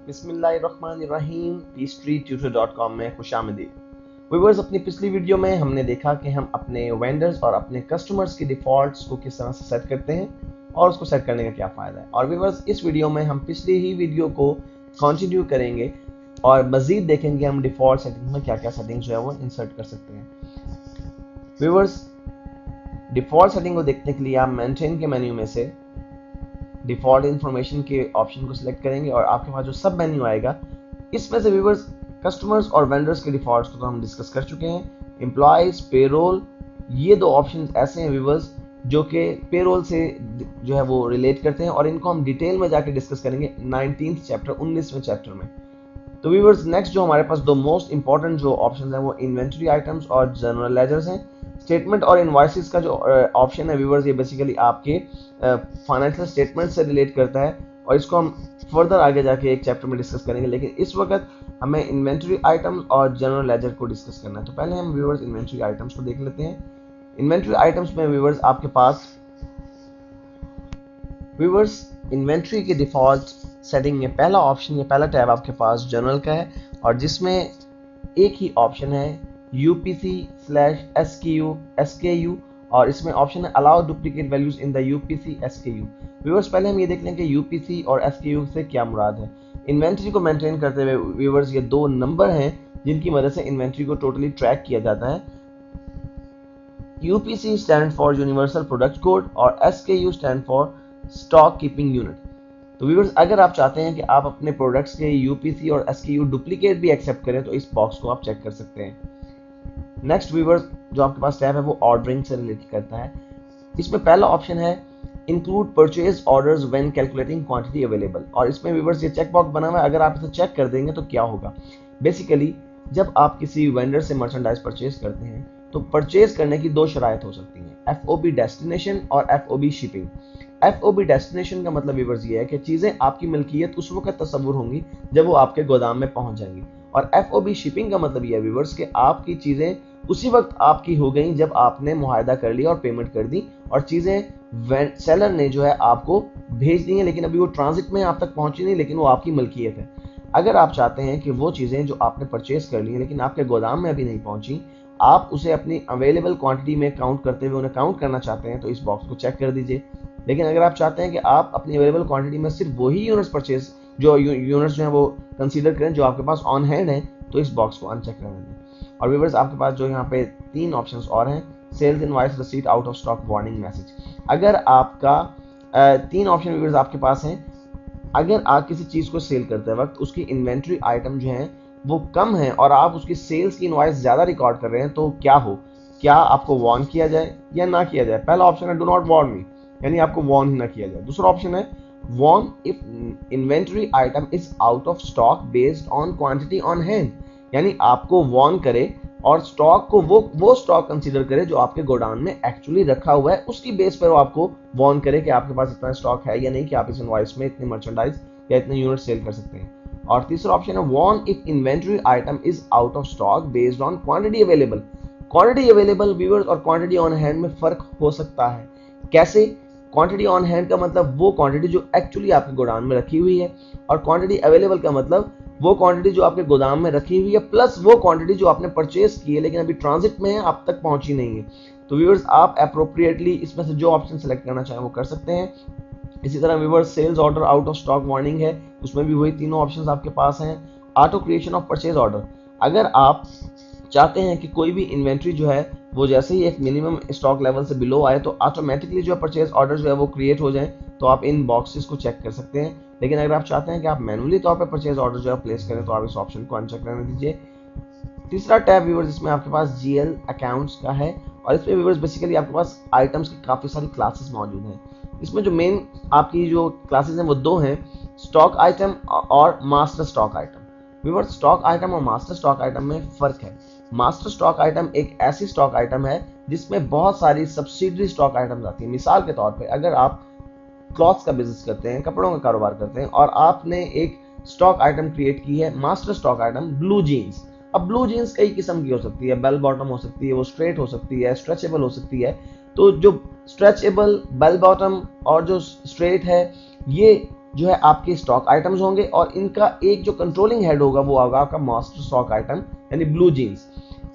बिस्मिल्लाहिर्रहमानिर्रहीम peachtreetutor.com में खुशामदीद। Viewers, अपनी पिछली वीडियो में हमने देखा कि हम अपने वेंडर्स और अपने कस्टमर्स की डिफ़ॉल्ट्स को किस तरह से सेट करते हैं और उसको सेट करने का क्या फ़ायदा है। और व्यूअर्स, इस वीडियो में हम पिछली ही वीडियो को कंटिन्यू करेंगे और मज़ीद देखेंगे हम डिफ़ॉल्ट सेटिंग में क्या क्या सेटिंग्स जो है वो इंसर्ट कर सकते हैं। व्यूअर्स, डिफ़ॉल्ट सेटिंग को देखने के लिए आप मेंटेन के मेन्यू में से डिफ़ॉल्ट इन्फॉर्मेशन के ऑप्शन को सिलेक्ट करेंगे और आपके पास जो सब मेन्यू आएगा इसमें से व्यूअर्स कस्टमर्स और वेंडर्स के डिफ़ॉल्ट्स को तो हम डिस्कस कर चुके हैं। एम्प्लॉयज़, पेरोल, ये दो ऑप्शन ऐसे हैं व्यूअर्स जो कि पेरोल से जो है वो रिलेट करते हैं और इनको हम डिटेल में जाके डिस्कस करेंगे 19th चैप्टर 19वें चैप्टर में। तो व्यूअर्स, नेक्स्ट जो हमारे पास दो मोस्ट इंपॉर्टेंट जो ऑप्शन हैं वो इन्वेंटरी आइटम्स और जनरल लेजर्स हैं। स्टेटमेंट और इनवॉइसेस का जो ऑप्शन है व्यूअर्स, ये बेसिकली आपके फाइनेंशियल स्टेटमेंट से रिलेट करता है और इसको हम फर्दर आगे जाके एक चैप्टर में डिस्कस करेंगे, लेकिन इस वक्त हमें इन्वेंटरी आइटम्स और जनरल लेजर को डिस्कस करना है। तो पहले हम व्यूअर्स इन्वेंटरी आइटम्स को देख लेते हैं। इन्वेंटरी आइटम्स में व्यूअर्स आपके पास इन्वेंट्री के डिफ़ॉल्ट सेटिंग में पहला ऑप्शन या पहला टैब आपके पास जनरल का है और जिसमें एक ही ऑप्शन है UPC/SKU और इसमें ऑप्शन है allow duplicate values in the UPC SKU। Viewers, पहले हम ये देख लें कि UPC और SKU से क्या मुराद है। इन्वेंट्री को मेंटेन करते हुए व्यूअर्स ये दो नंबर हैं जिनकी मदद से इन्वेंट्री को टोटली ट्रैक किया जाता है। UPC stand for universal product code और SKU stand for stock keeping unit. तो व्यूअर्स, अगर आप चाहते हैं कि आप अपने प्रोडक्ट्स के UPC और SKU डुप्लीकेट भी एक्सेप्ट करें तो इस बॉक्स को आप चेक कर सकते हैं। नेक्स्ट व्यूअर्स, जो आपके पास टैब है वो ऑर्डरिंग से रिलेटेड करता है। इसमें पहला ऑप्शन है include purchase orders when calculating quantity available और इसमें व्यूअर्स ये चेक बॉक्स बना हुआ है। अगर आप इसे चेक कर देंगे तो क्या होगा, बेसिकली जब आप किसी वेंडर से मर्चेंडाइज परचेज करते हैं तो परचेज करने की दो शराइत हो सकती हैं, FOB डेस्टिनेशन और FOB शिपिंग। FOB डेस्टिनेशन का मतलब व्यूअर्स ये है कि चीज़ें आपकी मिल्कियत उस वक्त तस्वुर होंगी जब वो आपके गोदाम में पहुंच जाएंगी, और FOB शिपिंग का मतलब ये है व्यूअर्स कि आपकी चीज़ें उसी वक्त आपकी हो गई जब आपने मुआहदा कर लिया और पेमेंट कर दी और चीज़ें सेलर ने जो है आपको भेज दी हैं, लेकिन अभी वो ट्रांजिट में आप तक पहुंची नहीं, लेकिन वो आपकी मिल्कियत है। अगर आप चाहते हैं कि वो चीज़ें जो आपने परचेज कर ली हैं लेकिन आपके गोदाम में अभी नहीं पहुंची, आप उसे अपनी अवेलेबल क्वांटिटी में काउंट करते हुए उन्हें काउंट करना चाहते हैं तो इस बॉक्स को चेक कर दीजिए। लेकिन अगर आप चाहते हैं कि आप अपनी अवेलेबल क्वांटिटी में सिर्फ वही यूनिट्स परचेज जो यूनिट्स जो है वो कंसीडर करें जो आपके पास ऑन हैंड है, तो इस बॉक्स को अनचेक रहने दें। और व्यूअर्स, आपके पास जो यहाँ पे तीन ऑप्शंस और हैं, sales invoice, receipt, out of stock, warning message. अगर आपका तीन ऑप्शन व्यूअर्स आपके पास हैं, अगर आप किसी चीज़ को सेल करते वक्त उसकी इन्वेंट्री आइटम जो है वो कम है और आप उसकी सेल्स की इनवॉइस ज़्यादा रिकॉर्ड कर रहे हैं तो क्या आपको वार्न किया जाए या ना किया जाए। पहला ऑप्शन है डू नॉट वार्न मी, यानी आपको वार्न ही ना किया जाए। दूसरा ऑप्शन है warn if inventory item is out of stock based on quantity on hand, यानी आपको वार्न करे और स्टॉक को वो स्टॉक कंसीडर करे जो आपके गोडाउन में एक्चुअली रखा हुआ है, उसकी बेस पर वो आपको वार्न करे कि आपके पास इतना स्टॉक है या नहीं कि आप इस इनवॉइस में इतने मर्चेंडाइज या इतने यूनिट सेल कर सकते हैं। और तीसरा ऑप्शन है warn if inventory item is out of stock based on quantity available. Quantity available viewers और क्वांटिटी ऑन हैंड में फर्क हो सकता है। कैसे? क्वांटिटी ऑन हैंड का मतलब वो क्वांटिटी जो एक्चुअली आपके गोदाम में रखी हुई है और क्वांटिटी अवेलेबल का मतलब वो क्वांटिटी जो आपके गोदाम में रखी हुई है प्लस वो क्वांटिटी जो आपने परचेज की है लेकिन अभी ट्रांजिट में है, आप तक पहुंची नहीं है। तो व्यूअर्स, आप अप्रोप्रिएटली इसमें से जो ऑप्शन सेलेक्ट करना चाहें वो कर सकते हैं। इसी तरह viewers, sales order out of stock warning है, उसमें भी वही तीनों ऑप्शंस आपके पास हैं। Auto creation of purchase order, अगर आप चाहते हैं कि कोई भी इन्वेंट्री जो है वो जैसे ही एक मिनिमम स्टॉक लेवल से बिलो आए तो ऑटोमेटिकली जो है परचेज ऑर्डर जो है वो क्रिएट हो जाए, तो आप इन बॉक्सेस को चेक कर सकते हैं। लेकिन अगर आप चाहते हैं कि आप मैनुअली तौर पर परचेज ऑर्डर जो है प्लेस करें तो आप इस ऑप्शन को अनचेक रहने दीजिए। तीसरा टैब व्यूअर्स जिसमें आपके पास GL अकाउंट्स का है और इसमें व्यूअर्स बेसिकली आपके पास आइटम्स की काफ़ी सारी क्लासेस मौजूद हैं। इसमें जो मेन आपकी जो क्लासेस हैं वो दो हैं, स्टॉक आइटम और master stock item. Viewers, stock item और मास्टर स्टॉक आइटम में फ़र्क है। मास्टर स्टॉक आइटम एक ऐसी स्टॉक आइटम है जिसमें बहुत सारी सब्सिडरी स्टॉक आइटम्स आती हैं। मिसाल के तौर पे अगर आप क्लॉथ्स का बिजनेस करते हैं, कपड़ों का कारोबार करते हैं और आपने एक स्टॉक आइटम क्रिएट की है, master stock item blue jeans. अब ब्लू जीन्स कई किस्म की हो सकती है, बेल बॉटम हो सकती है, वो स्ट्रेट हो सकती है, स्ट्रेचेबल हो सकती है। तो जो स्ट्रेचेबल, बेल बॉटम और जो स्ट्रेट है, ये जो है आपके स्टॉक आइटम्स होंगे और इनका एक जो कंट्रोलिंग हेड होगा वो होगा आपका मास्टर स्टॉक आइटम यानी ब्लू जीन्स।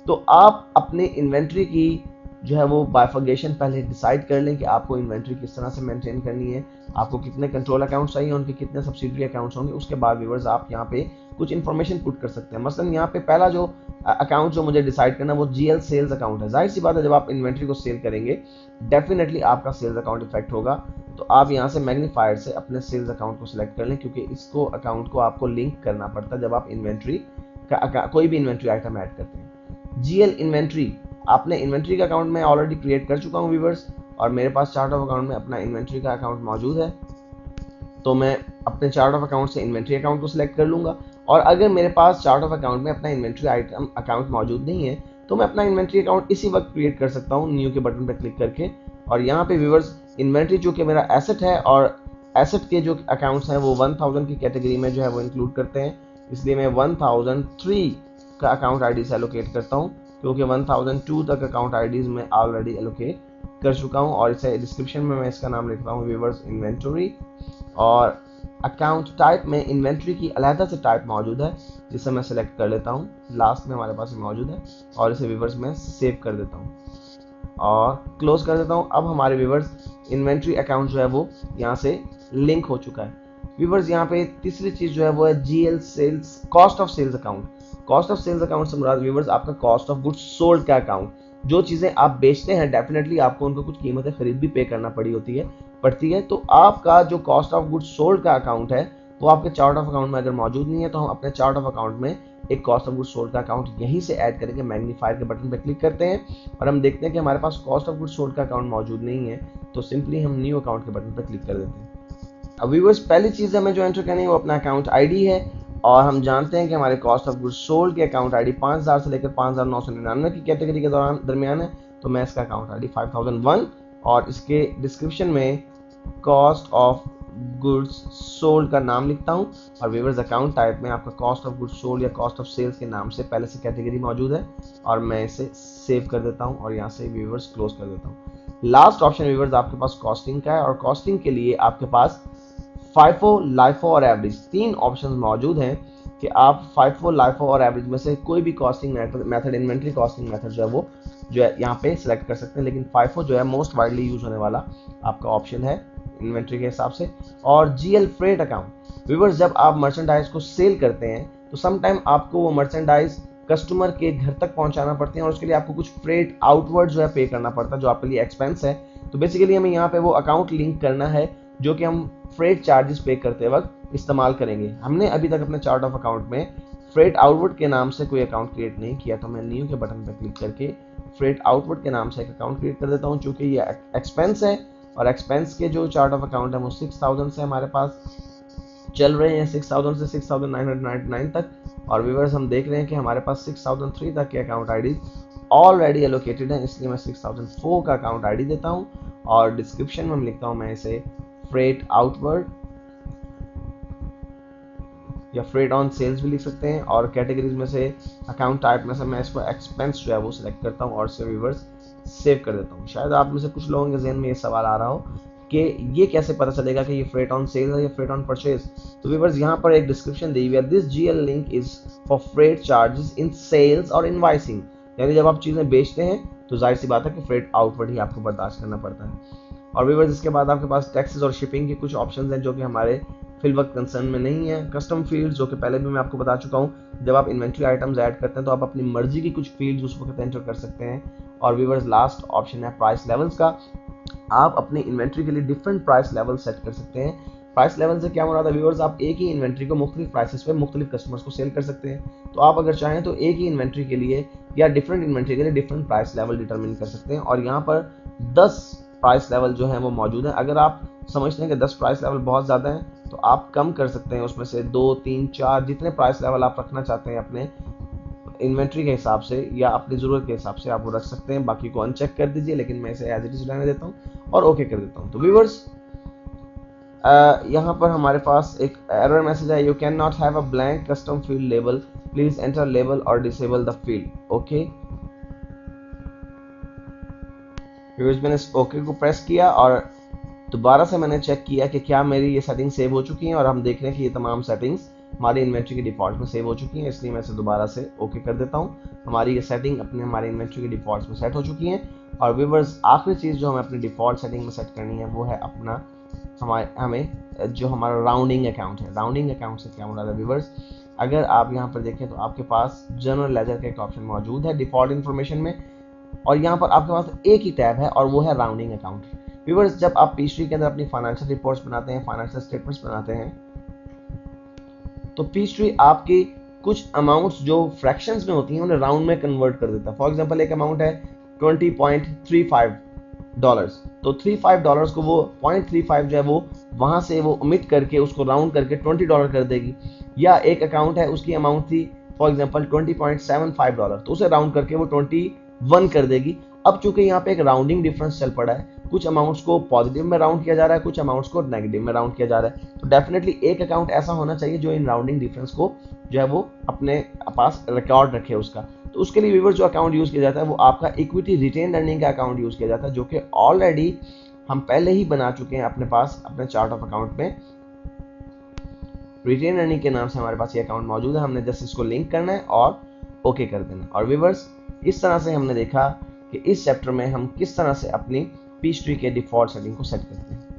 तो आप अपने इन्वेंट्री की जो है वो बाइफर्गेशन पहले डिसाइड कर लें कि आपको इन्वेंट्री किस तरह से मेंटेन करनी है, आपको कितने कंट्रोल अकाउंट्स चाहिए, उनके कितने सब्सिडरी अकाउंट्स होंगे। उसके बाद व्यूअर्स आप यहाँ पे कुछ इन्फॉर्मेशन पुट कर सकते हैं। मसलन यहाँ पे पहला जो अकाउंट जो मुझे डिसाइड करना है वो जीएल सेल्स अकाउंट है। जाहिर सी बात है जब आप इन्वेंट्री को सेल करेंगे डेफिनेटली आपका सेल्स अकाउंट इफेक्ट होगा। तो आप यहाँ से मैग्नीफायर से अपने सेल्स अकाउंट को सिलेक्ट कर लें, क्योंकि इसको अकाउंट को आपको लिंक करना पड़ता है जब आप इन्वेंट्री का कोई भी इन्वेंट्री आइटम ऐड करते हैं। जीएल इन्वेंट्री, आपने इन्वेंट्री का अकाउंट मैं ऑलरेडी क्रिएट कर चुका हूँ व्यूअर्स, और मेरे पास चार्ट ऑफ अकाउंट में अपना इन्वेंट्री का अकाउंट मौजूद है। तो मैं अपने चार्ट ऑफ अकाउंट से इन्वेंट्री अकाउंट को सिलेक्ट कर लूंगा। और अगर मेरे पास चार्ट ऑफ अकाउंट में अपना इन्वेंट्री आइटम अकाउंट मौजूद नहीं है तो मैं अपना इन्वेंट्री अकाउंट इसी वक्त क्रिएट कर सकता हूँ न्यू के बटन पर क्लिक करके। और यहाँ पे व्यूअर्स इन्वेंट्री जो कि मेरा एसेट है और एसेट के जो अकाउंट्स हैं वो 1000 की कैटेगरी में जो है वो इंक्लूड करते हैं, इसलिए मैं 1003 का अकाउंट आईडी से एलोकेट करता हूँ, क्योंकि 1002 तक अकाउंट आईडीज में ऑलरेडी एलोकेट कर चुका हूँ। और इसे डिस्क्रिप्शन में मैं इसका नाम लिखता हूँ व्यूअर्स इन्वेंटरी, और अकाउंट टाइप में इन्वेंट्री की अलहदा से टाइप मौजूद है जिसे मैं सेलेक्ट कर लेता हूँ, लास्ट में हमारे पास मौजूद है, और इसे व्यूअर्स में सेव कर देता हूँ और क्लोज कर देता हूँ। अब हमारे व्यूअर्स इन्वेंट्री अकाउंट जो है वो यहाँ से लिंक हो चुका है। व्यूअर्स यहाँ पे तीसरी चीज जो है वो है GL sales cost of sales account. Cost of sales account से मुराद व्यूअर्स आपका कॉस्ट ऑफ गुड्स सोल्ड का अकाउंट। जो चीजें आप बेचते हैं डेफिनेटली आपको उनको कुछ कीमतें खरीद भी पे करना पड़ती है। तो आपका जो कॉस्ट ऑफ गुड्स सोल्ड का अकाउंट है वो आपके चार्ट ऑफ अकाउंट में अगर मौजूद नहीं है तो हम अपने चार्ट ऑफ अकाउंट में एक कॉस्ट ऑफ गुड्स सोल्ड का अकाउंट यहीं से ऐड करेंगे। मैग्नीफायर के बटन पर क्लिक करते हैं और हम देखते हैं कि हमारे पास कॉस्ट ऑफ गुड्स सोल्ड का अकाउंट मौजूद नहीं है, तो सिंपली हम न्यू अकाउंट के बटन पर क्लिक कर देते हैं। अब व्यूअर्स पहली चीज हमें जो एंटर करनी है वो अपना अकाउंट आईडी है, और हम जानते हैं कि हमारे कॉस्ट ऑफ गुड्स सोल्ड के अकाउंट आईडी 5000 से लेकर 5999 की कैटेगरी के दरमियान है। तो मैं इसका अकाउंट आईडी 5001 और इसके डिस्क्रिप्शन में कॉस्ट ऑफ गुड्स सोल्ड का नाम लिखता हूं। और व्यूअर्स अकाउंट टाइप में आपका कॉस्ट ऑफ गुड्स सोल्ड या कॉस्ट ऑफ सेल्स के नाम से पहले से कैटेगरी मौजूद है, और मैं इसे सेव कर देता हूं और यहाँ से व्यूअर्स क्लोज कर देता हूं। लास्ट ऑप्शन व्यूअर्स आपके पास कॉस्टिंग का है, और कॉस्टिंग के लिए आपके पास फाइफो, लाइफो और एवरेज तीन ऑप्शंस मौजूद हैं कि आप फाइफो, लाइफो और एवरेज में से कोई भी costing method inventory costing method जो है वो जो है यहाँ पे सिलेक्ट कर सकते हैं। लेकिन फाइफो जो है मोस्ट वाइडली यूज होने वाला आपका ऑप्शन है इन्वेंट्री के हिसाब से। और जीएल फ्रेट अकाउंट व्यूअर्स, जब आप मर्चेंडाइज को सेल करते हैं तो समटाइम आपको वो मर्चेंडाइज कस्टमर के घर तक पहुंचाना पड़ते हैं और उसके लिए आपको कुछ फ्रेट आउटवर्ड जो है पे करना पड़ता है जो आपके लिए एक्सपेंस है। तो बेसिकली हमें यहाँ पे वो अकाउंट लिंक करना है जो कि हम फ्रेट चार्जेस पे करते वक्त इस्तेमाल करेंगे। हमने अभी तक अपने चार्ट ऑफ अकाउंट में फ्रेट आउटवर्ड के नाम से कोई अकाउंट क्रिएट नहीं किया, तो मैं न्यू के बटन पर क्लिक करके फ्रेट आउटवर्ड के नाम से एक अकाउंट क्रिएट कर देता हूँ। चूंकि ये एक्सपेंस है और एक्सपेंस के जो चार्ट ऑफ अकाउंट है वो 6000 से हमारे पास चल रहे हैं, 6000 से 6999 तक। और व्यूअर्स हम देख रहे हैं कि हमारे पास 6003 तक के अकाउंट आईडी ऑलरेडी एलोकेटेड है, इसलिए मैं 6004 का अकाउंट आईडी देता हूं और डिस्क्रिप्शन में लिखता हूं मैं इसे फ्रेट आउटवर्ड या फ्रेट ऑन सेल्स भी लिख सकते हैं। और कैटेगरीज में से अकाउंट टाइप में से मैं इसको एक्सपेंस जो है वो सिलेक्ट करता हूं और इसे व्यूअर्स सेव कर देता हूं। शायद आप में से कुछ लोगों के जहन में ये सवाल आ रहा हो कि ये कैसे पता चलेगा कि ये फ्रेट ऑन सेल है या फ्रेट ऑन परचेज। तो व्यूअर्स यहाँ पर एक डिस्क्रिप्शन दी हुई है, this GL link is for freight charges in sales और इनवाइसिंग, यानी जब आप चीजें बेचते हैं तो जाहिर सी बात है कि फ्रेट आउटवर्ड ही आपको बर्दाश्त करना पड़ता है। और व्यूअर्स इसके बाद आपके पास टैक्सेस और शिपिंग के कुछ ऑप्शंस हैं जो कि हमारे फिल वक्त कंसर्न में नहीं है। कस्टम फील्ड्स जो कि पहले भी मैं आपको बता चुका हूँ, जब आप इन्वेंट्री आइटम्स ऐड करते हैं तो आप अपनी मर्जी की कुछ फील्ड्स उस वक्त एंटर कर सकते हैं। और व्यूअर्स लास्ट ऑप्शन है प्राइस लेवल्स का, आप अपनी इन्वेंट्री के लिए डिफरेंट प्राइस लेवल सेट कर सकते हैं। प्राइस लेवल से क्या मुराद है व्यूअर्स, आप एक ही इन्वेंट्री को मुख्तलिफ प्राइसेस पे मुख्तलिफ कस्टमर्स को सेल कर सकते हैं। तो आप अगर चाहें तो एक ही इन्वेंट्री के लिए या डिफरेंट इन्वेंट्री के लिए डिफरेंट प्राइस लेवल डिटरमिन कर सकते हैं। और यहाँ पर 10 प्राइस लेवल जो है वो मौजूद है। अगर आप समझते हैं कि 10 प्राइस लेवल बहुत ज़्यादा है तो आप कम कर सकते हैं, उसमें से 2, 3, 4 जितने प्राइस लेवल आप रखना चाहते हैं अपने इन्वेंट्री के हिसाब से या अपनी ज़रूरत के हिसाब से आप वो रख सकते हैं। बाकी को अनचेक कर दीजिए, लेकिन मैं इसे एज इट इज रहने देता हूँ और ओके कर देता हूँ। तो व्यूअर्स यहाँ पर हमारे पास एक एरर मैसेज है, you can not have a blank custom field label, please enter label और disable the field. Okay viewers, मैंने ओके को प्रेस किया और दोबारा से मैंने चेक किया कि क्या मेरी ये सेटिंग सेव हो चुकी हैं, और हम देख रहे हैं कि ये तमाम सेटिंग्स हमारी इन्वेंट्री के डिफॉल्ट में सेव हो चुकी हैं, इसलिए मैं इसे दोबारा से ओके कर देता हूँ। हमारी ये सेटिंग अपने हमारी इन्वेंट्री के डिफॉल्ट में सेट हो चुकी हैं। और व्यूअर्स, आखिरी चीज़ जो हमें अपनी डिफॉल्ट सेटिंग में सेट करनी है वो है अपना हमें जो हमारा राउंडिंग अकाउंट है। राउंडिंग अकाउंट से क्या मुराद है व्यूअर्स, अगर आप यहाँ पर देखें तो आपके पास जनरल लेजर का एक ऑप्शन मौजूद है डिफॉल्ट इन्फॉर्मेशन में, और यहाँ पर आपके पास एक ही टैब है और वो है राउंडिंग अकाउंट। व्यूअर्स, जब आप पीस्ट्री के अंदर अपनी फाइनेंशियल रिपोर्ट्स बनाते हैं, फाइनेंशियल स्टेटमेंट्स बनाते हैं, तो पीस्ट्री आपकी कुछ अमाउंट्स जो फ्रैक्शंस में होती हैं उन्हें राउंड में कन्वर्ट कर देता है। फॉर एग्जांपल, एक अमाउंट है $20.35, तो $35 को वो 0.35 जो है वो वहां से वो ओमिट करके उसको राउंड करके $20 कर देगी। या एक अकाउंट है, उसकी अमाउंट थी फॉर एग्जांपल $20.75, तो उसे राउंड करके वो 21 कर देगी। अब चूंकि यहाँ पे एक राउंडिंग डिफरेंस चल पड़ा है, कुछ अमाउंट्स को पॉजिटिव में राउंड किया जा रहा है, कुछ अमाउंट्स को नेगेटिव में राउंड किया जा रहा है, तो डेफिनेटली एक अकाउंट ऐसा होना चाहिए जो इन राउंडिंग डिफरेंस को जो है वो अपने पास रिकॉर्ड रखे उसका। तो उसके लिए व्यूअर्स जो अकाउंट यूज किया जाता है वो आपका इक्विटी रिटेन अर्निंग का अकाउंट यूज किया जाता है, जो कि ऑलरेडी हम पहले ही बना चुके हैं अपने पास अपने चार्ट ऑफ अकाउंट में। रिटेन अर्निंग के नाम से हमारे पास ये अकाउंट मौजूद है, हमने जस्ट इसको लिंक करना है और ओके कर देना। और व्यूअर्स, इस तरह से हमने देखा कि इस चैप्टर में हम किस तरह से अपनी पीस्ट्री के डिफॉल्ट सेटिंग को सेट करते हैं।